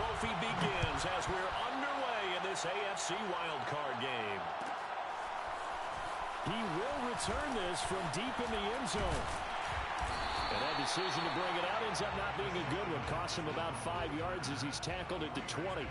trophy begins as we're underway in this AFC wildcard game. He will return this from deep in the end zone. And that decision to bring it out ends up not being a good one. Costs him about 5 yards as he's tackled at the 20.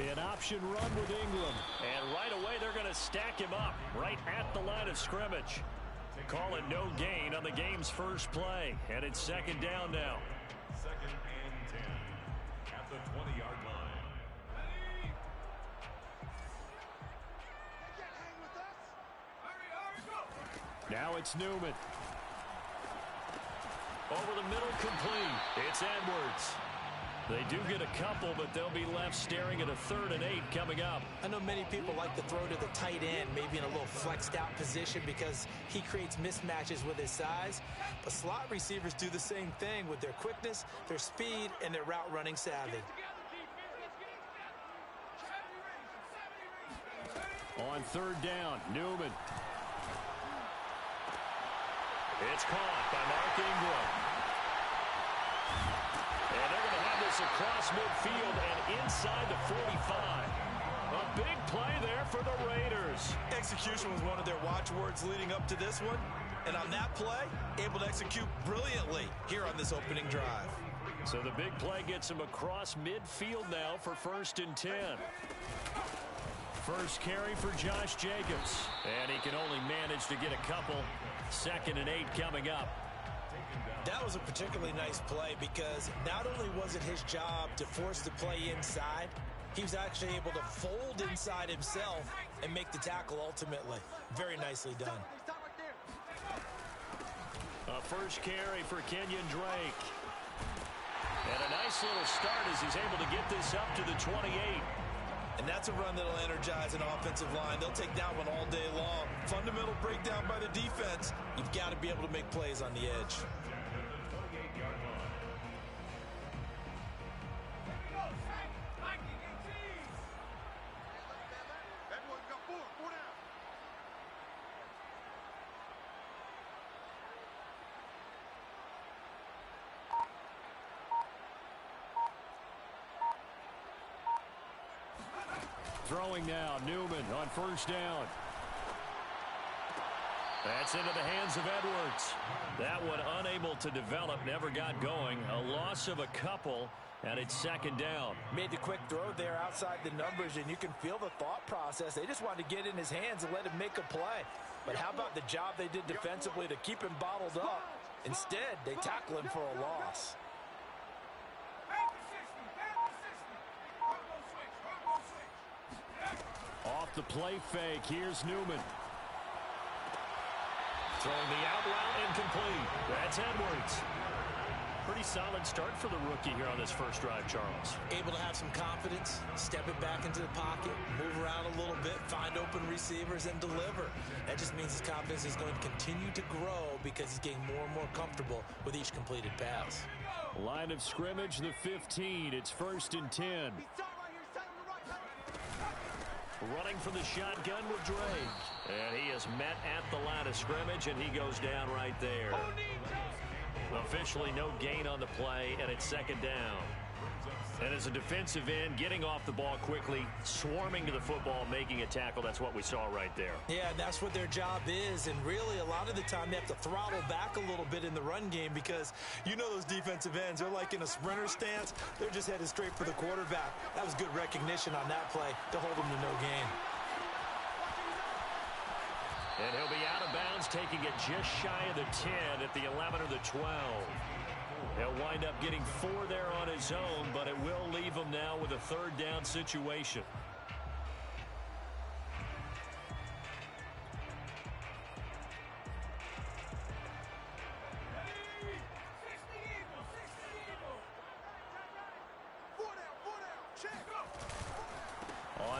An option run with Ingram. And right away, they're going to stack him up right at the line of scrimmage. Call it no gain on the game's first play. And it's second down now. 2nd and 10 at the 20-yard line. Now it's Newman. Over the middle, complete. It's Edwards. They do get a couple, but they'll be left staring at a 3rd and 8 coming up. I know many people like to throw to the tight end, maybe in a little flexed out position because he creates mismatches with his size. But slot receivers do the same thing with their quickness, their speed, and their route running savvy. On 3rd down, Newman. It's caught by Mark Ingram. And they're going to have this across midfield and inside the 45. A big play there for the Raiders. Execution was one of their watchwords leading up to this one. And on that play, able to execute brilliantly here on this opening drive. So the big play gets him across midfield now for 1st and 10. First carry for Josh Jacobs. And he can only manage to get a couple. 2nd and 8 coming up. That was a particularly nice play because not only was it his job to force the play inside, he was actually able to fold inside himself and make the tackle ultimately. Very nicely done. A first carry for Kenyon Drake. And a nice little start as he's able to get this up to the 28. And that's a run that'll energize an offensive line. They'll take that one all day long. Fundamental breakdown by the defense. You've got to be able to make plays on the edge. Throwing now, Newman on 1st down. That's into the hands of Edwards. That one unable to develop, never got going. A loss of a couple, and it's 2nd down. Made the quick throw there outside the numbers, and you can feel the thought process. They just wanted to get in his hands and let him make a play. But how about the job they did defensively to keep him bottled up? Instead, they tackle him for a loss. Off the play fake, here's Newman. Throwing the out route incomplete. That's Edwards. Pretty solid start for the rookie here on this first drive, Charles. Able to have some confidence, step it back into the pocket, move around a little bit, find open receivers, and deliver. That just means his confidence is going to continue to grow because he's getting more and more comfortable with each completed pass. Line of scrimmage, the 15. It's 1st and 10. Running for the shotgun with Drake. And he is met at the line of scrimmage, and he goes down right there. Officially no gain on the play, and it's 2nd down. And as a defensive end, getting off the ball quickly, swarming to the football, making a tackle, that's what we saw right there. Yeah, that's what their job is, and really a lot of the time they have to throttle back a little bit in the run game because you know those defensive ends, they're like in a sprinter stance. They're just headed straight for the quarterback. That was good recognition on that play to hold them to no gain. And he'll be out of bounds, taking it just shy of the 10 at the 11 or the 12. He'll wind up getting 4 there on his own, but it will leave him now with a 3rd down situation.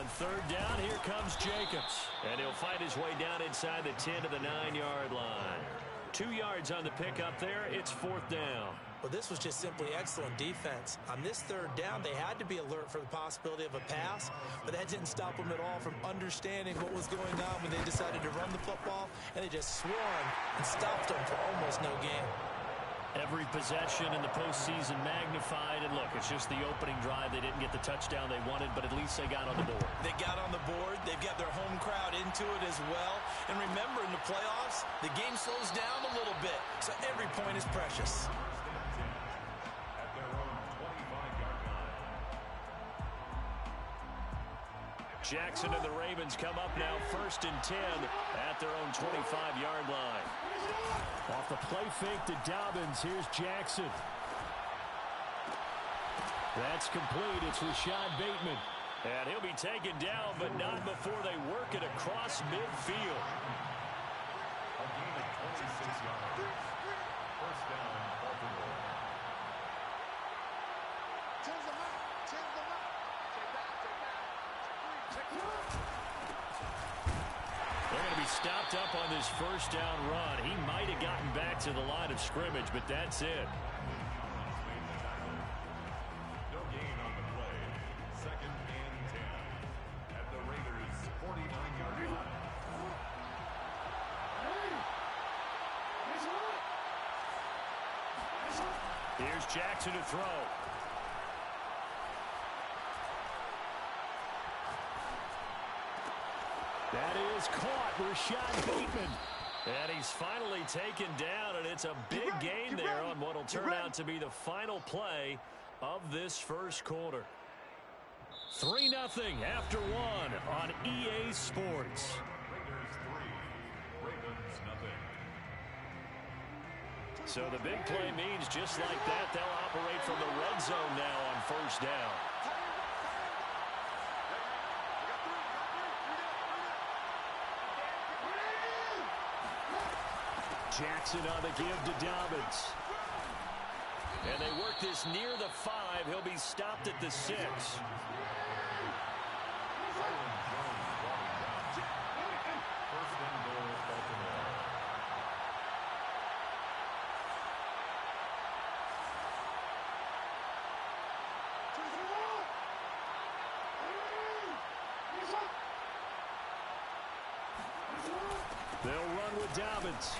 On third down, here comes Jacobs. And he'll fight his way down inside the 10 to the 9-yard line. 2 yards on the pickup there. It's fourth down. Well, this was just simply excellent defense. On this third down, they had to be alert for the possibility of a pass, but that didn't stop them at all from understanding what was going on when they decided to run the football, and they just swarmed and stopped them for almost no gain. Every possession in the postseason magnified, and look, it's just the opening drive. They didn't get the touchdown they wanted, but at least they got on the board. They got on the board. They've got their home crowd into it as well. And remember, in the playoffs, the game slows down a little bit, so every point is precious. Jackson and the Ravens come up now, 1st and 10 at their own 25-yard line. Off the play fake to Dobbins. Here's Jackson. That's complete. It's Rashad Bateman. And he'll be taken down, but not before they work it across midfield. A gain of 26 yards. First down, Baltimore. They're going to be stopped up on this first down run. He might have gotten back to the line of scrimmage, but that's it. No gain on the play. 2nd and 10 at the Raiders' 49-yard line. Here's Jackson to throw. That is caught. Rashad Bateman. And he's finally taken down, and it's a big gain there on what will turn out to be the final play of this first quarter. 3-0 after 1 on EA Sports. Raiders 3, Ravens nothing. So the big play means just like that, they'll operate from the red zone now on first down. Jackson on the give to Dobbins. And they work this near the 5. He'll be stopped at the 6. They'll run with Dobbins.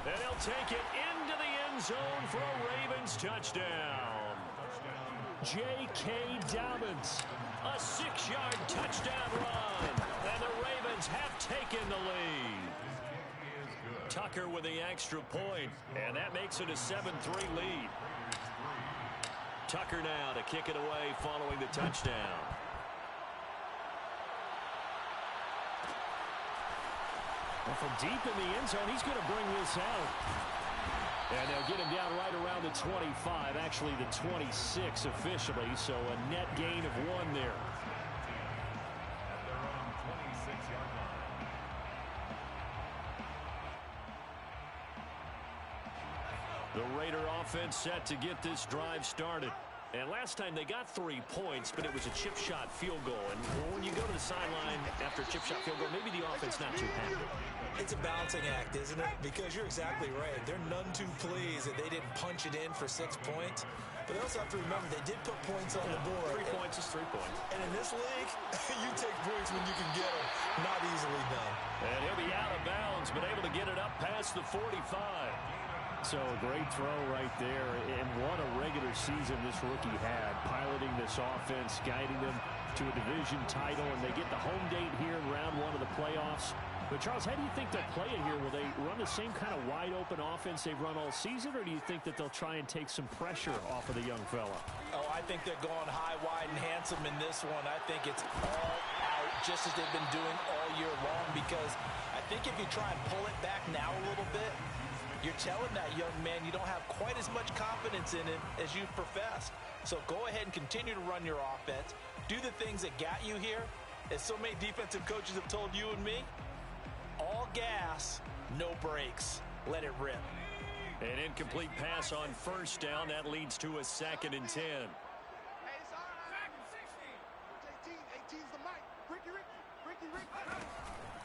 And he'll take it into the end zone for a Ravens touchdown. J.K. Dobbins. A 6-yard touchdown run. And the Ravens have taken the lead. Tucker with the extra point, and that makes it a 7-3 lead. Tucker now to kick it away following the touchdown. Well, from deep in the end zone, he's going to bring this out. And they'll get him down right around the 25, actually the 26 officially, so a net gain of 1 there. At their own 26-yard line. The Raider offense set to get this drive started. And last time they got 3 points, but it was a chip shot field goal. And when you go to the sideline after a chip shot field goal, maybe the offense not too happy. It's a balancing act, isn't it? Because you're exactly right. They're none too pleased that they didn't punch it in for 6 points. But they also have to remember they did put points on the board. 3 points is 3 points. And in this league, you take points when you can get them. Not easily done. And he'll be out of bounds, but able to get it up past the 45. So a great throw right there, and what a regular season this rookie had, piloting this offense, guiding them to a division title, and they get the home date here in round 1 of the playoffs. But, Charles, how do you think they'll play it here? Will they run the same kind of wide-open offense they've run all season, or do you think that they'll try and take some pressure off of the young fella? Oh, I think they're going high, wide, and handsome in this one. I think it's all out, just as they've been doing all year long, because I think if you try and pull it back now a little bit, you're telling that young man you don't have quite as much confidence in it as you've professed. So go ahead and continue to run your offense. Do the things that got you here. As so many defensive coaches have told you and me, all gas, no brakes. Let it rip. An incomplete pass on first down. That leads to a 2nd and 10. Hey, it's all right. 18's the mic. Ricky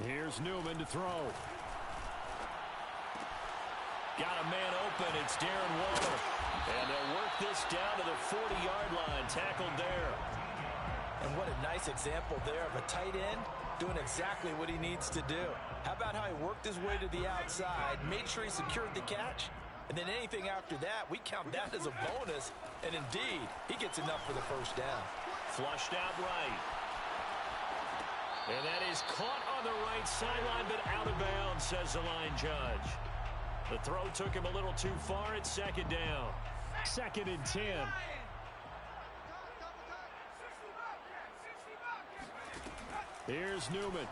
Here's Newman to throw. Got a man open. It's Darren Waller. And they'll work this down to the 40-yard line. Tackled there. And what a nice example there of a tight end doing exactly what he needs to do. How about how he worked his way to the outside, made sure he secured the catch, and then anything after that, we count that as a bonus. And indeed, he gets enough for the first down. Flushed out right. And that is caught on the right sideline, but out of bounds, says the line judge. The throw took him a little too far. It's second down. 2nd and 10. Here's Newman.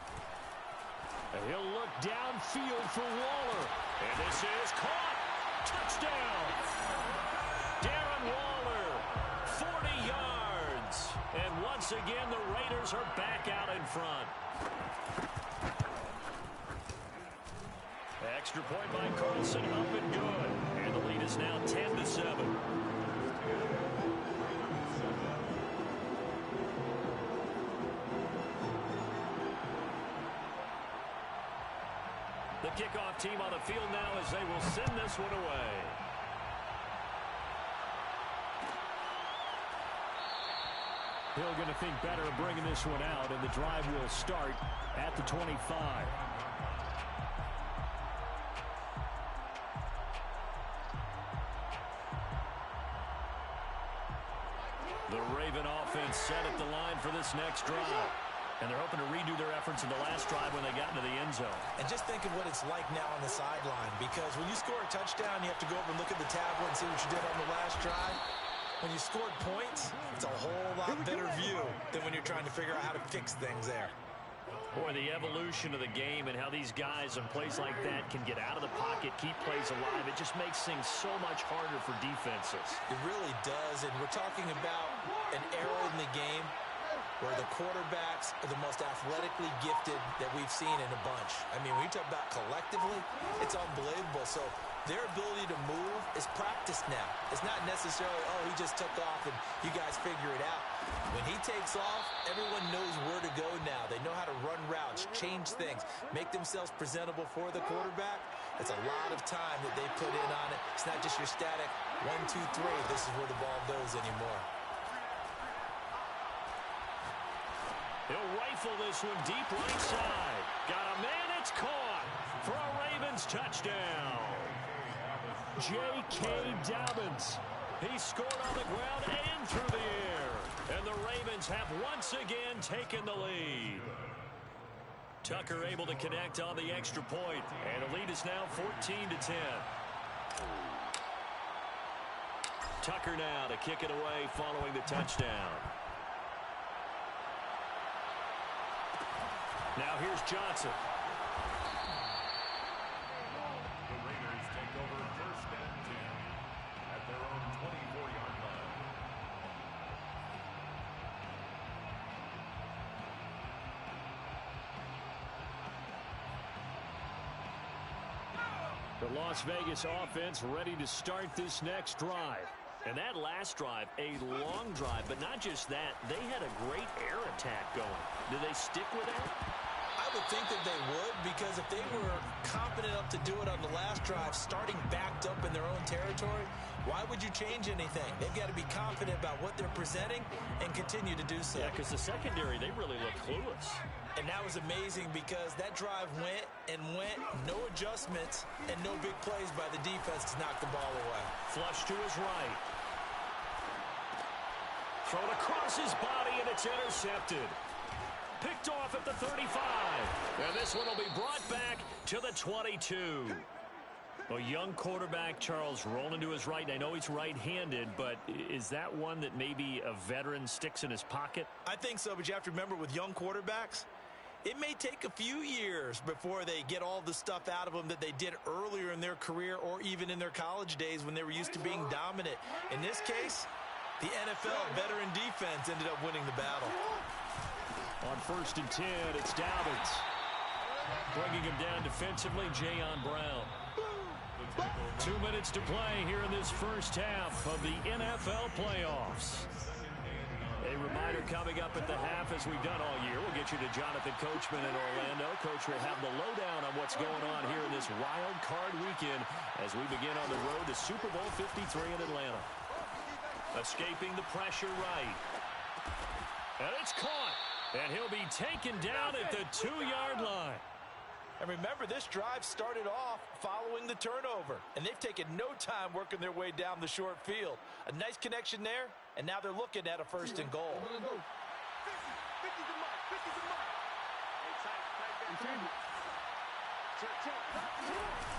And he'll look downfield for Waller. And this is caught. Touchdown. Darren Waller, 40 yards. And once again, the Raiders are back out in front. Extra point by Carlson, up and good. And the lead is now 10-7. The kickoff team on the field now as they will send this one away. Hill going to think better of bringing this one out, and the drive will start at the 25. The Raven offense set at the line for this next drive. And they're hoping to redo their efforts in the last drive when they got into the end zone. And just think of what it's like now on the sideline, because when you score a touchdown, you have to go over and look at the tablet and see what you did on the last drive. When you scored points, it's a whole lot better view than when you're trying to figure out how to fix things there. Boy, the evolution of the game and how these guys on plays like that can get out of the pocket, keep plays alive, it just makes things so much harder for defenses. It really does, and we're talking about an era in the game where the quarterbacks are the most athletically gifted that we've seen in a bunch. I mean, when you talk about collectively, it's unbelievable. So their ability to move is practiced now. It's not necessarily, oh, he just took off and you guys figure it out. When he takes off, everyone knows where to go now. They know how to run routes, change things, make themselves presentable for the quarterback. It's a lot of time that they put in on it. It's not just your static 1, 2, 3. This is where the ball goes anymore. He'll rifle this one deep right side. Got a man, it's caught for a Ravens touchdown. J.K. Dobbins. He scored on the ground and through the air. And the Ravens have once again taken the lead. Tucker able to connect on the extra point. And the lead is now 14-10. Tucker now to kick it away following the touchdown. Now here's Johnson. The Raiders take over 1st and 10 at their own 24-yard line. The Las Vegas offense ready to start this next drive. And that last drive, a long drive, but not just that, they had a great air attack going. Did they stick with that? I would think that they would, because if they were confident enough to do it on the last drive, starting backed up in their own territory, why would you change anything? They've got to be confident about what they're presenting and continue to do so. Yeah, because the secondary, they really look clueless. And that was amazing because that drive went and went, no adjustments, and no big plays by the defense to knock the ball away. Flush to his right. Thrown across his body, and it's intercepted. Picked off at the 35. And this one will be brought back to the 22. A young quarterback, Charles, rolling to his right. I know he's right-handed, but is that one that maybe a veteran sticks in his pocket? I think so, but you have to remember with young quarterbacks, it may take a few years before they get all the stuff out of them that they did earlier in their career or even in their college days when they were used to being dominant. In this case, the NFL veteran defense ended up winning the battle. On 1st and 10, it's Dobbins. Bringing him down defensively, Jayon Brown. 2 minutes to play here in this first half of the NFL playoffs. A reminder coming up at the half, as we've done all year. We'll get you to Jonathan Coachman in Orlando. Coach will have the lowdown on what's going on here in this wild card weekend as we begin on the road to Super Bowl 53 in Atlanta. Escaping the pressure right. And it's caught. And he'll be taken down at the 2-yard line. And remember, this drive started off following the turnover. And they've taken no time working their way down the short field. A nice connection there, and now they're looking at a 1st and goal.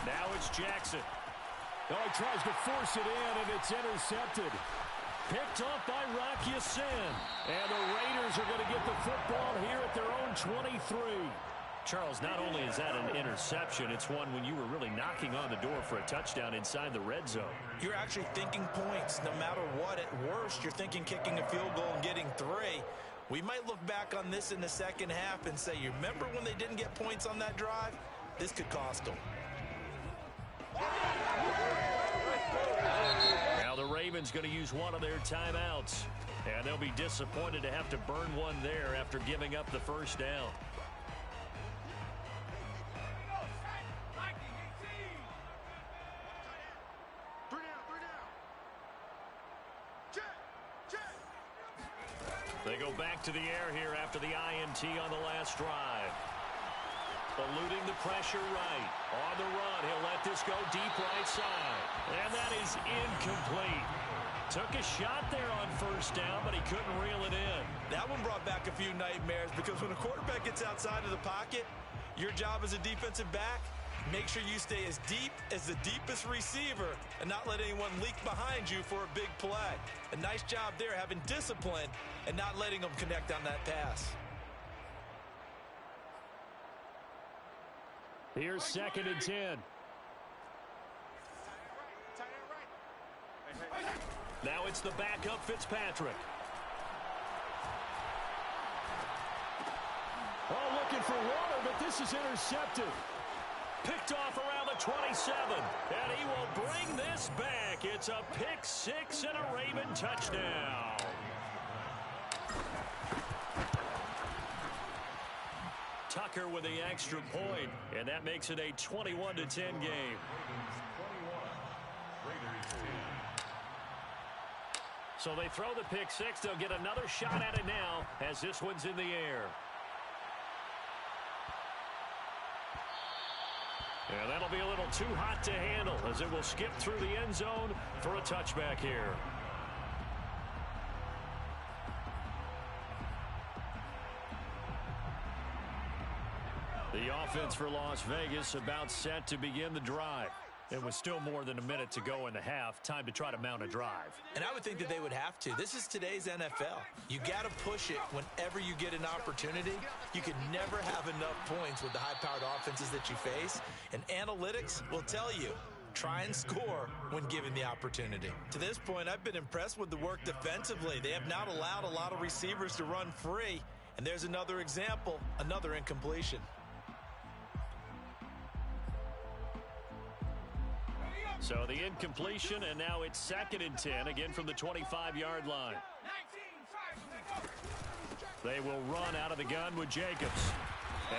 Now it's Jackson. Oh, he tries to force it in, and it's intercepted. Picked off by Rocky Sin. And the Raiders are going to get the football here at their own 23. Charles, not only is that an interception, it's one when you were really knocking on the door for a touchdown inside the red zone. You're actually thinking points. No matter what, at worst, you're thinking kicking a field goal and getting 3. We might look back on this in the second half and say, you remember when they didn't get points on that drive? This could cost them. Now the Ravens going to use one of their timeouts. And they'll be disappointed to have to burn one there after giving up the first down. They go back to the air here after the INT on the last drive. Eluding the pressure right. On the run, he'll let this go deep right side. And that is incomplete. Took a shot there on first down, but he couldn't reel it in. That one brought back a few nightmares because when a quarterback gets outside of the pocket, your job as a defensive back, make sure you stay as deep as the deepest receiver and not let anyone leak behind you for a big play. A nice job there having discipline and not letting them connect on that pass. Here's 2nd and 10. Now it's the backup Fitzpatrick. Oh, looking for water, but this is intercepted. Picked off around the 27. And he will bring this back. It's a pick 6 and a Raven touchdown. Tucker with the extra point, and that makes it a 21-10 game. So they throw the pick 6. They'll get another shot at it now as this one's in the air. And that'll be a little too hot to handle as it will skip through the end zone for a touchback here. The offense for Las Vegas about set to begin the drive. It was still more than a minute to go in the half. Time to try to mount a drive. And I would think that they would have to. This is today's NFL. You got to push it whenever you get an opportunity. You can never have enough points with the high-powered offenses that you face. And analytics will tell you, try and score when given the opportunity. To this point, I've been impressed with the work defensively. They have not allowed a lot of receivers to run free. And there's another example, another incompletion. So the incompletion, and now it's 2nd and 10, again from the 25-yard line. They will run out of the gun with Jacobs.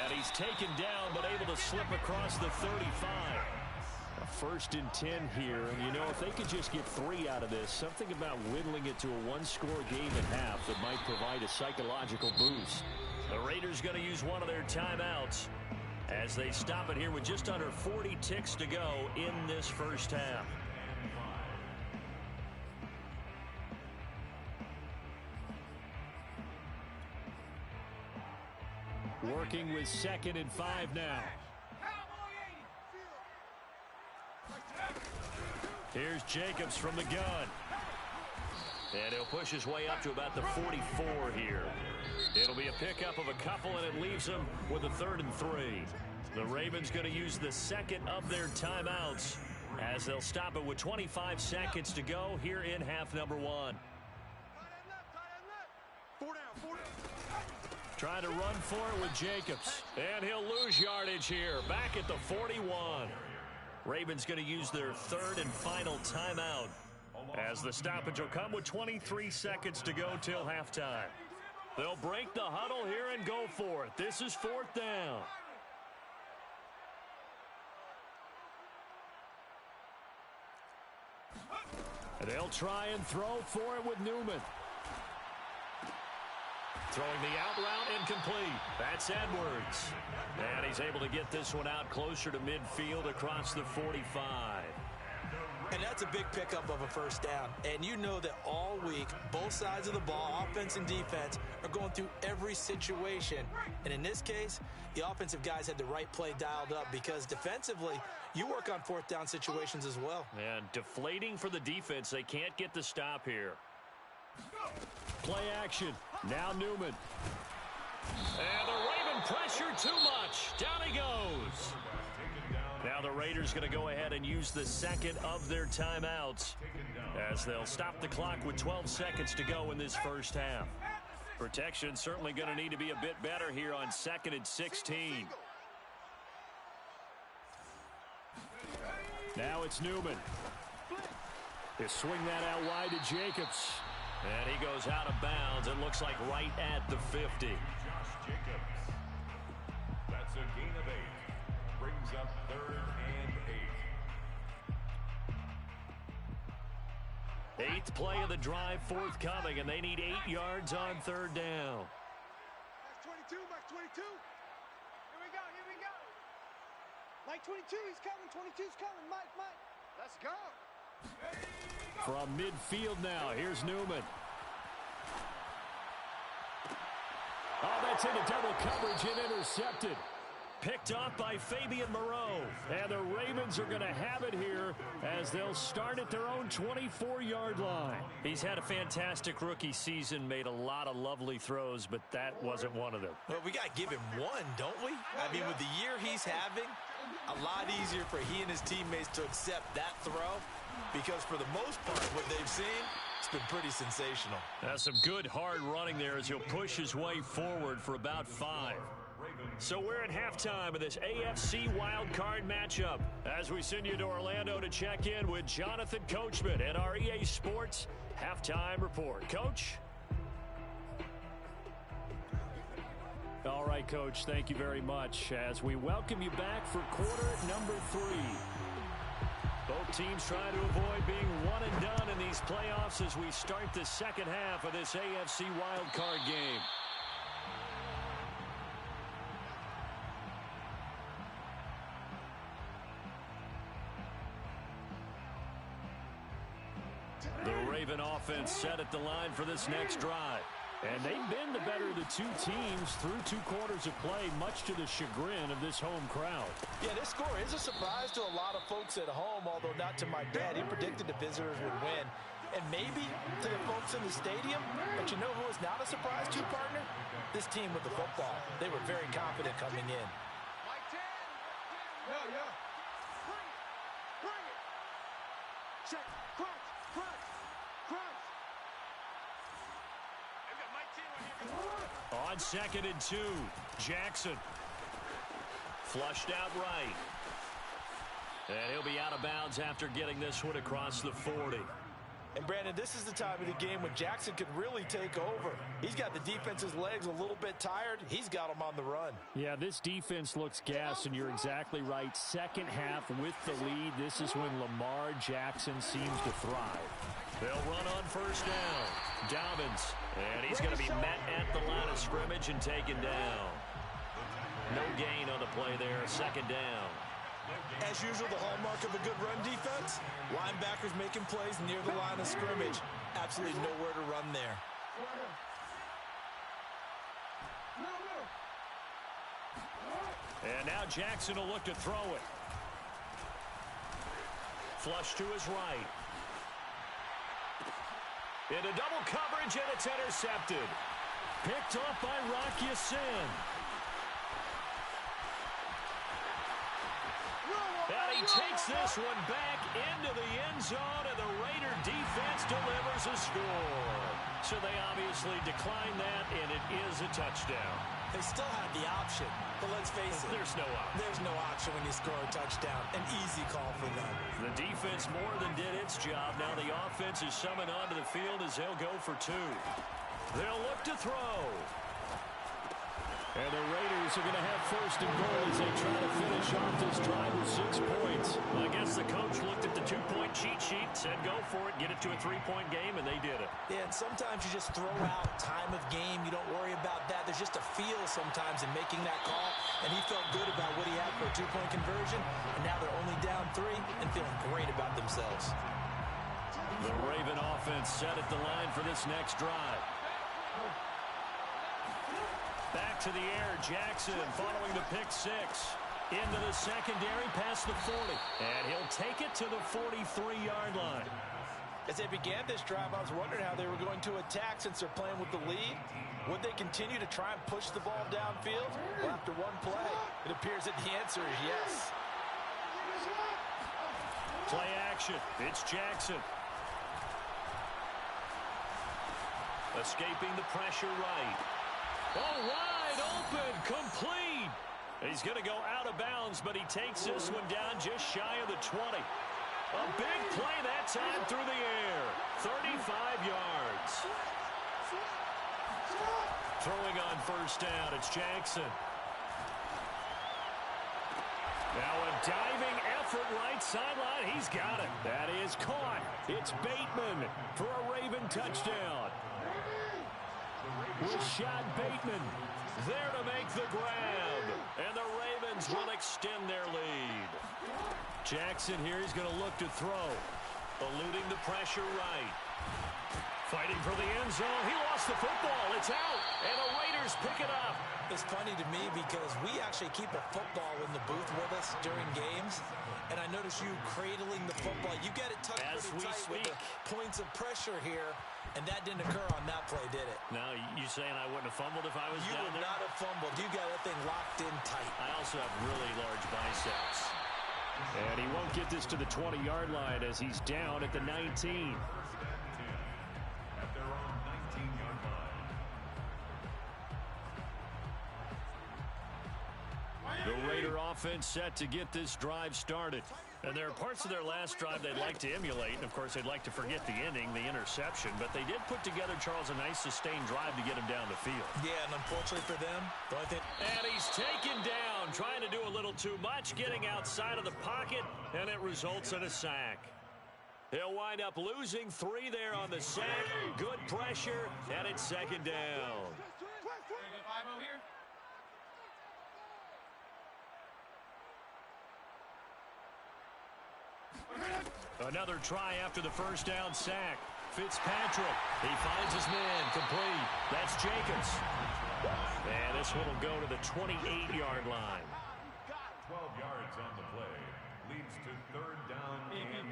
And he's taken down, but able to slip across the 35. A 1st and 10 here, and you know, if they could just get 3 out of this, something about whittling it to a one-score game at half that might provide a psychological boost. The Raiders going to use one of their timeouts as they stop it here with just under 40 ticks to go in this first half. Working with 2nd and 5 now. Here's Jacobs from the gun. And he'll push his way up to about the 44 here. It'll be a pickup of a couple, and it leaves him with a 3rd and 3. The Ravens going to use the 2nd of their timeouts as they'll stop it with 25 seconds to go here in half number 1. Trying to run for it with Jacobs. And he'll lose yardage here, back at the 41. Ravens going to use their 3rd and final timeout as the stoppage will come with 23 seconds to go till halftime. They'll break the huddle here and go for it. This is 4th down. They'll try and throw for it with Newman. Throwing the out route incomplete. That's Edwards. And he's able to get this one out closer to midfield across the 45. And that's a big pickup of a first down. And you know that all week, both sides of the ball, offense and defense, are going through every situation. And in this case, the offensive guys had the right play dialed up because defensively, you work on 4th down situations as well. And deflating for the defense. They can't get the stop here. Play action. Now Newman. And the Raven pressure too much. Down he goes. Now the Raiders going to go ahead and use the second of their timeouts as they'll stop the clock with 12 seconds to go in this first half. Protection certainly going to need to be a bit better here on 2nd and 16. Now it's Newman. They swing that out wide to Jacobs. And he goes out of bounds. It looks like right at the 50. Josh Jacobs. That's a gain of 8. Brings up 3rd and 8. 8th play of the drive forthcoming, and they need 8 yards on 3rd down. Max 22, Max 22. Here we go. Mike 22, he's coming. 22's coming. Mike. Let's go. From midfield now, here's Newman. Oh, that's into double coverage and intercepted. Picked off by Fabian Moreau. And the Ravens are going to have it here as they'll start at their own 24-yard line. He's had a fantastic rookie season, made a lot of lovely throws, but that wasn't one of them. Well, we got to give him one, don't we? I mean, with the year he's having, a lot easier for he and his teammates to accept that throw because for the most part, what they've seen, it's been pretty sensational. That's some good hard running there as he'll push his way forward for about 5. So we're at halftime of this AFC wildcard matchup as we send you to Orlando to check in with Jonathan Coachman at our EA Sports Halftime Report. Coach? All right, Coach, thank you very much as we welcome you back for quarter number 3. Both teams trying to avoid being one and done in these playoffs as we start the second half of this AFC wildcard game. The Raven offense set at the line for this next drive. And they've been the better of the two teams through 2 quarters of play, much to the chagrin of this home crowd. Yeah, this score is a surprise to a lot of folks at home, although not to my dad. He predicted the visitors would win. And maybe to the folks in the stadium, but you know who is not a surprise to, partner? This team with the football. They were very confident coming in. Mike 10. Yeah. Bring it. Check. Crunch. They've got Mike 10 right here. On 2nd and 2, Jackson. Flushed out right. And he'll be out of bounds after getting this one across the 40. And, Brandon, this is the time of the game when Jackson could really take over. He's got the defense's legs a little bit tired. He's got them on the run. Yeah, this defense looks gassed, and you're exactly right. Second half with the lead, this is when Lamar Jackson seems to thrive. They'll run on first down. Dobbins. And he's going to be met at the line of scrimmage and taken down. No gain on the play there. 2nd down. As usual, the hallmark of a good run defense, linebackers making plays near the line of scrimmage. Absolutely nowhere to run there. And now Jackson will look to throw it. Flush to his right. Into double coverage, and it's intercepted. Picked off by Rock Ya-Sin. And he takes this one back into the end zone, and the Raider defense delivers a score. So they obviously declined that, and it is a touchdown. They still had the option, but let's face it. There's no option. There's no option when you score a touchdown. An easy call for them. The defense more than did its job. Now the offense is summoned onto the field as they'll go for two. They'll look to throw. And the Raiders are going to have first and goal as they try to finish off this drive with 6 points. Well, I guess the coach looked at the 2-point cheat sheet, said go for it, get it to a 3-point game, and they did it. Yeah, and sometimes you just throw out time of game. You don't worry about that. There's just a feel sometimes in making that call, and he felt good about what he had for a 2-point conversion, and now they're only down 3 and feeling great about themselves. The Raven offense set at the line for this next drive. Back to the air, Jackson following the pick 6. Into the secondary, past the 40. And he'll take it to the 43-yard line. As they began this drive, I was wondering how they were going to attack since they're playing with the lead. Would they continue to try and push the ball downfield? Well, after one play, it appears that the answer is yes. Play action. It's Jackson. Escaping the pressure right. Oh, wide open, complete. He's going to go out of bounds, but he takes this one down just shy of the 20. A big play that time through the air. 35 yards. Throwing on first down, it's Jackson. Now a diving effort right sideline. He's got it. That is caught. It's Bateman for a Raven touchdown. Rashad Bateman there to make the grab. And the Ravens will extend their lead. Jackson here is going to look to throw. Eluding the pressure right. Fighting for the end zone. He lost the football. It's out. And the Raiders pick it up. It's funny to me because we actually keep a football in the booth with us during games. And I notice you cradling the football. You got it tucked pretty tight with the points of pressure here. And that didn't occur on that play, did it? No, you saying I wouldn't have fumbled if I was down there? You would not have fumbled. You got that thing locked in tight. I also have really large biceps. And he won't get this to the 20-yard line as he's down at the 19. At their own 19-yard line. The Raider offense set to get this drive started. And there are parts of their last drive they'd like to emulate. And, of course, they'd like to forget the ending, the interception. But they did put together, Charles, a nice sustained drive to get him down the field. Yeah, and unfortunately for them, and he's taken down, trying to do a little too much, getting outside of the pocket, and it results in a sack. He'll wind up losing 3 there on the sack. Good pressure, and it's second down. Another try after the first down sack. Fitzpatrick, he finds his man, complete. That's Jacobs. And this one will go to the 28-yard line. 12 yards on the play. Leads to third down and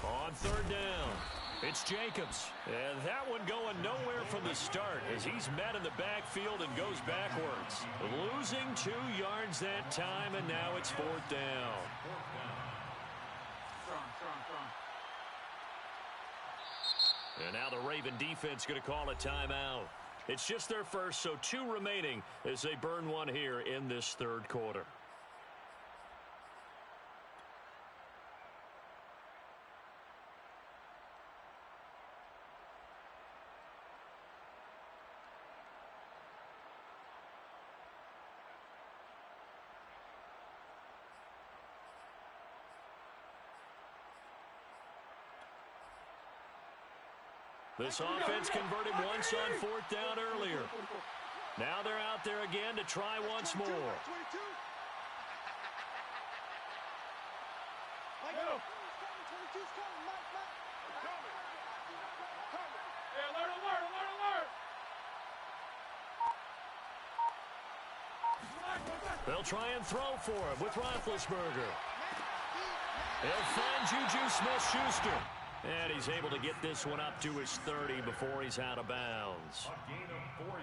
1. On third down, it's Jacobs. And that one going nowhere from the start as he's met in the backfield and goes backwards. Losing 2 yards that time, and now it's fourth down. And now the Raven defense going to call a timeout. It's just their first, so 2 remaining as they burn one here in this third quarter. This offense converted once on fourth down earlier. Now they're out there again to try once more. They'll try and throw for him with Roethlisberger. They'll find Juju Smith-Schuster. And he's able to get this one up to his 30 before he's out of bounds.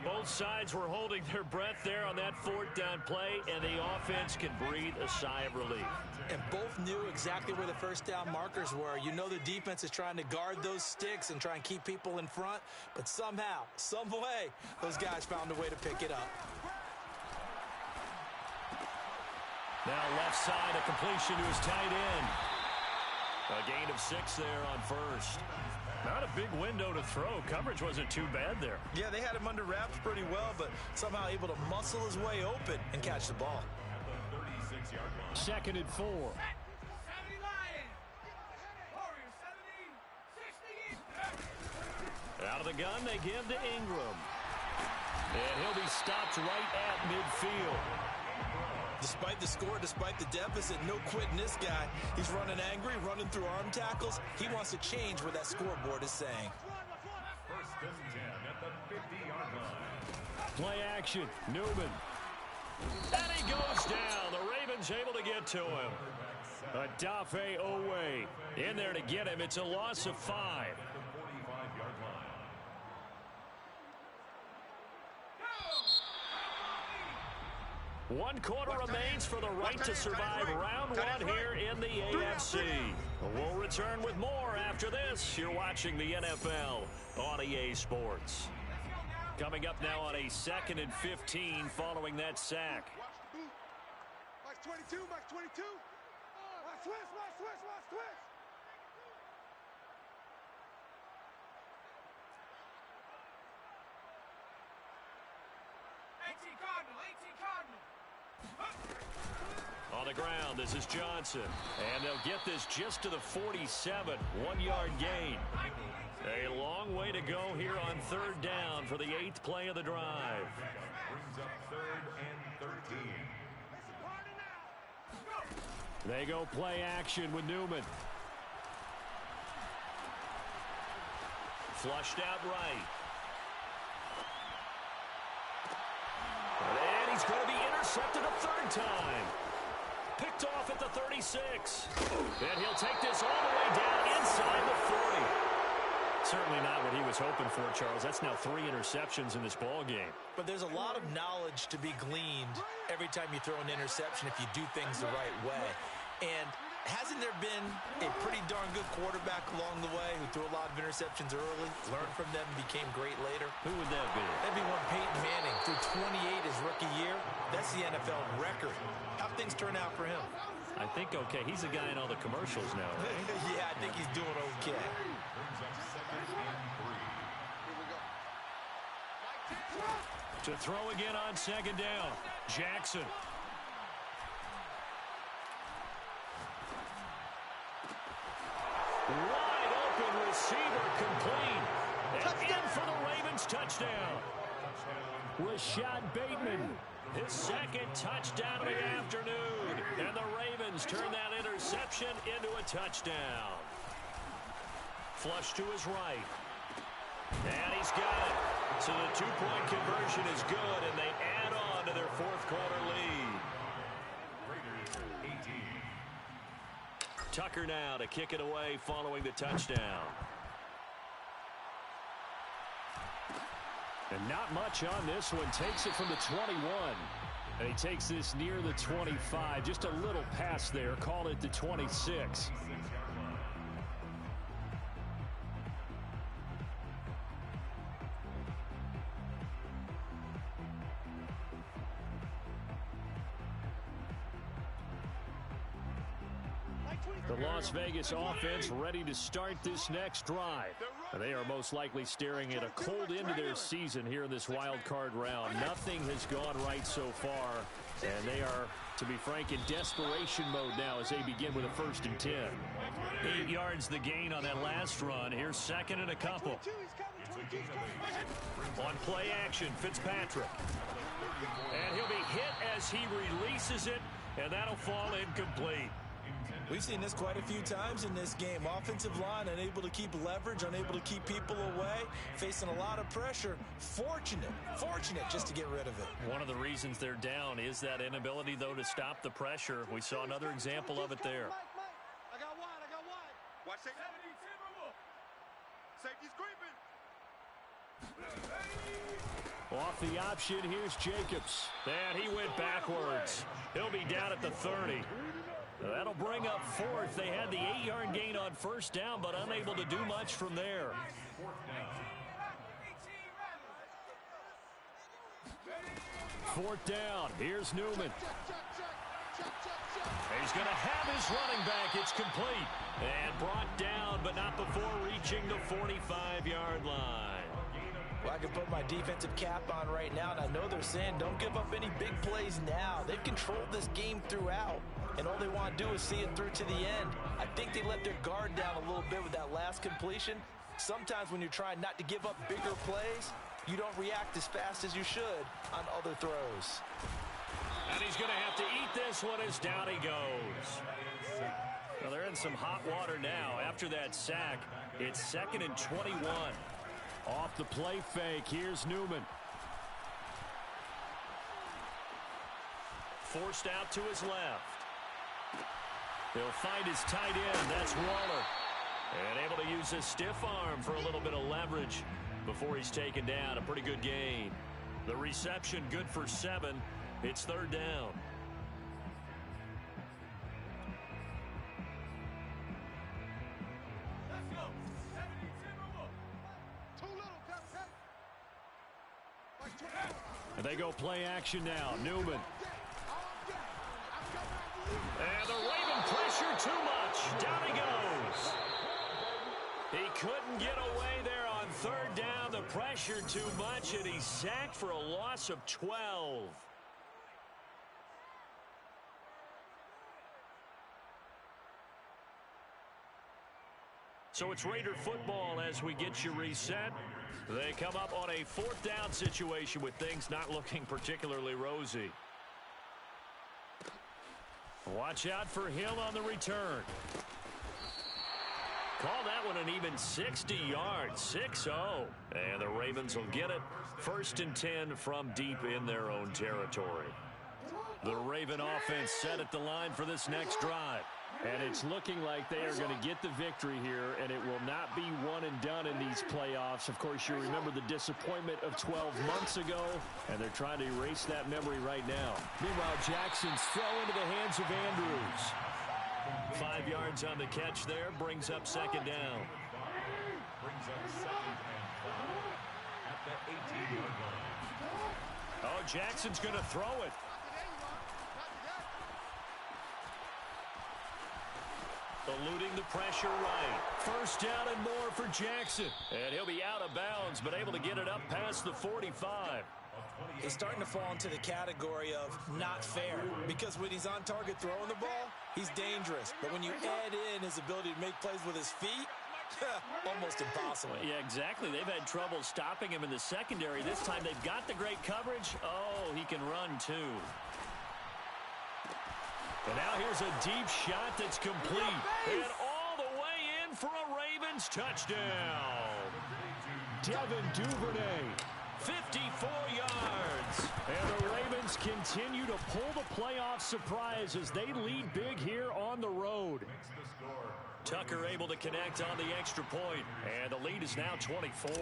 Both sides were holding their breath there on that fourth down play, and the offense can breathe a sigh of relief. And both knew exactly where the first down markers were. You know the defense is trying to guard those sticks and try and keep people in front, but somehow, some way, those guys found a way to pick it up. Now left side, a completion to his tight end. A gain of 6 there on first. Not a big window to throw. Coverage wasn't too bad there. Yeah, they had him under wraps pretty well, but somehow able to muscle his way open and catch the ball. Second and 4. Out of the gun, they give to Ingram. And he'll be stopped right at midfield. Despite the score, despite the deficit, no quitting this guy. He's running angry, running through arm tackles. He wants to change what that scoreboard is saying. First and 10 at the 50-yard line. Play action. Newman. And he goes down. The Ravens able to get to him. Adafe Owe in there to get him. It's a loss of 5. 45-yard line. One quarter remains for the right to survive round one here in the AFC. We'll return with more after this. You're watching the NFL on EA Sports. Coming up now on a 2nd and 15 following that sack. Max 22, Max 22. Max twist, Max twist, Max twist. On the ground, this is Johnson. And they'll get this just to the 47. 1-yard gain. A long way to go here on 3rd down for the 8th play of the drive. Brings up 3rd and 13. They go play action with Newman. Flushed out right. And he's going to be intercepted a 3rd time. Picked off at the 36. And he'll take this all the way down inside the 40. Certainly not what he was hoping for, Charles. That's now 3 interceptions in this ball game. But there's a lot of knowledge to be gleaned every time you throw an interception if you do things the right way. And hasn't there been a pretty darn good quarterback along the way who threw a lot of interceptions early, learned from them, and became great later? Who would that be? That'd be one Peyton Manning. Threw 28 his rookie year. That's the NFL record. How'd things turn out for him? I think okay. He's the guy in all the commercials now, right? Yeah, I think he's doing okay. Brings up 2nd and 3. To throw again on 2nd down. Jackson. Wide open receiver complete. And in for the Ravens touchdown. Rashad Bateman. His 2nd touchdown of the afternoon. And the Ravens turn that interception into a touchdown. Flush to his right. And he's got it. So the 2-point conversion is good, and they add on to their 4th quarter lead. Raiders 18. Tucker now to kick it away following the touchdown. And not much on this one. Takes it from the 21. And he takes this near the 25. Just a little pass there. Call it the 26. The Las Vegas offense ready to start this next drive. They are most likely staring at a cold end to their season here in this wild card round. Nothing has gone right so far, and they are, to be frank, in desperation mode now as they begin with a 1st and 10. 8 yards the gain on that last run. Here's 2nd and a couple. On play action, Fitzpatrick. And he'll be hit as he releases it, and that'll fall incomplete. We've seen this quite a few times in this game. Offensive line unable to keep leverage, unable to keep people away, facing a lot of pressure. Fortunate just to get rid of it. One of the reasons they're down is that inability, though, to stop the pressure. We saw another example of it there. I got wide. Watch it. Safety's creeping. Off the option, here's Jacobs. And he went backwards. He'll be down at the 30. That'll bring up fourth. They had the 8-yard gain on first down, but unable to do much from there. Fourth down. Here's Newman. He's going to have his running back. It's complete. And brought down, but not before reaching the 45-yard line. Well, I can put my defensive cap on right now, and I know they're saying don't give up any big plays now. They've controlled this game throughout, and all they want to do is see it through to the end. I think they let their guard down a little bit with that last completion. Sometimes when you're trying not to give up bigger plays, you don't react as fast as you should on other throws. And he's going to have to eat this one as down he goes. Well, they're in some hot water now. After that sack, it's 2nd and 21. Off the play fake, here's Newman. Forced out to his left. He'll find his tight end. That's Waller. And able to use his stiff arm for a little bit of leverage before he's taken down. A pretty good gain. The reception good for 7. It's 3rd down. And they go play action now. Newman. And the Raven pressure too much. Down he goes. He couldn't get away there on 3rd down. The pressure too much, and he's sacked for a loss of 12. So it's Raider football as we get you reset. They come up on a 4th down situation with things not looking particularly rosy. Watch out for Hill on the return. Call that one an even 60 yards, 6-0. And the Ravens will get it. 1st and 10 from deep in their own territory. The Raven offense set at the line for this next drive. And it's looking like they are going to get the victory here, and it will not be one and done in these playoffs. Of course, you remember the disappointment of 12 months ago, and they're trying to erase that memory right now. Meanwhile, Jackson's throw into the hands of Andrews. 5 yards on the catch there, brings up 2nd down. Brings up 2nd and 5 at the 18-yard line. Oh, Jackson's going to throw it. Eluding the pressure right. 1st down and more for Jackson. And he'll be out of bounds, but able to get it up past the 45. He's starting to fall into the category of not fair, because when he's on target throwing the ball, he's dangerous. But when you add in his ability to make plays with his feet, almost impossible. Yeah, exactly. They've had trouble stopping him in the secondary. This time they've got the great coverage. Oh, he can run too. And now here's a deep shot that's complete. And all the way in for a Ravens touchdown. Devin Duvernay. 54 yards. And the Ravens continue to pull the playoff surprise as they lead big here on the road. Tucker able to connect on the extra point. And the lead is now 24.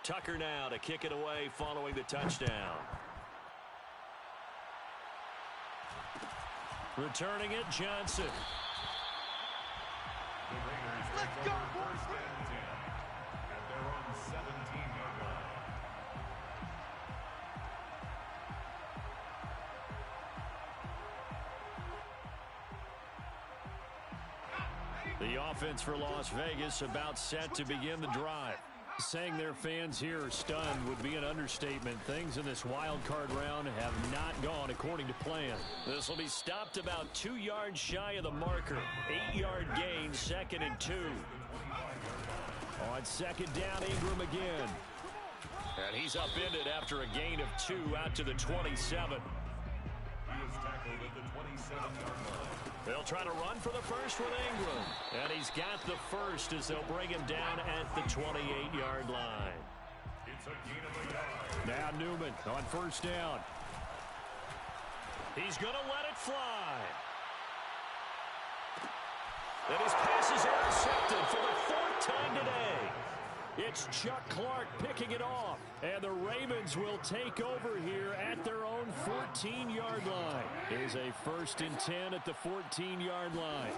Tucker now to kick it away following the touchdown. Returning it, Johnson. Let's go, boys. 1st and 10 at their own 17-yard line. The offense for Las Vegas about set to begin the drive. Saying their fans here are stunned would be an understatement. Things in this wild card round have not gone according to plan. This will be stopped about 2 yards shy of the marker. 8-yard gain, 2nd and 2. On 2nd down, Ingram again. And he's upended after a gain of 2 out to the 27. He is tackled at the 27-yard line. They'll try to run for the first with Ingram. And he's got the first as they'll bring him down at the 28-yard line. It's a gain of a yard. Now Newman on 1st down. He's going to let it fly. And his pass is intercepted for the 4th time today. It's Chuck Clark picking it off. And the Ravens will take over here at their own 14-yard line. Here's a 1st and 10 at the 14-yard line.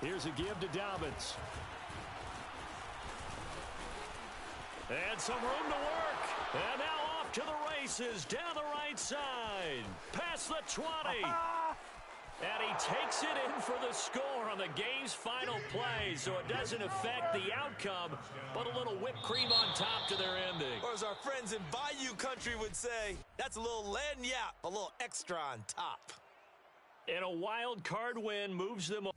Here's a give to Dobbins. And some room to work. And now off to the races down the right side. Past the 20. And he takes it in for the score on the game's final play, so it doesn't affect the outcome, but a little whipped cream on top to their ending. Or as our friends in Bayou Country would say, that's a little lagniappe, a little extra on top. And a wild card win moves them